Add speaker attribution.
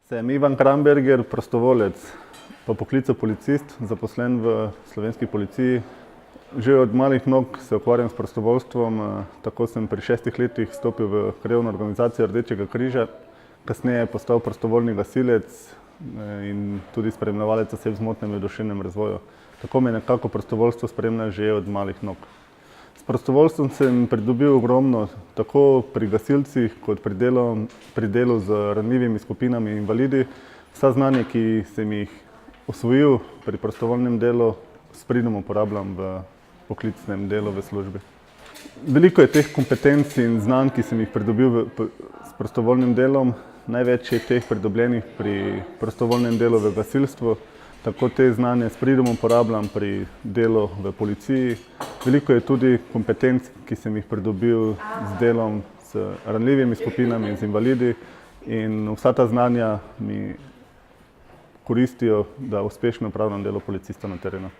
Speaker 1: Sem Ivan Kramberger, prostovolec, po poklicu policist, zaposlen v slovenski policiji. Že od malih nog se ukvarjam s prostovoljstvom, tako sem pri 6 letih vstopil v krajevno organizacijo Rdečega križa, kasneje postal prostovoljni gasilec in tudi spremljevalec oseb z motnjami v duševnem razvoju. Tako me nekako prostovoljstvo spremlja že od malih nog. S prostovoljstvom sem pridobil ogromno, tako pri gasilcih kot pri delu z ranljivimi skupinami in invalidi. Vsa znanja, ki sem jih osvojil pri prostovoljnem delu, s pridom uporabljam v poklicnem delu v službi. Veliko je teh kompetenc in znanj, ki sem jih pridobil s prostovoljnim delom. Največ je teh pridobljenih pri prostovoljnem delu v gasilstvu. Tako te znanje s pridom uporabljam pri delu v policiji. Veliko je tudi kompetenc, ki sem jih pridobil z delom s ranljivimi skupinami in z invalidi. In vsa ta znanja mi koristijo, da uspešno opravljam delo policista na terenu.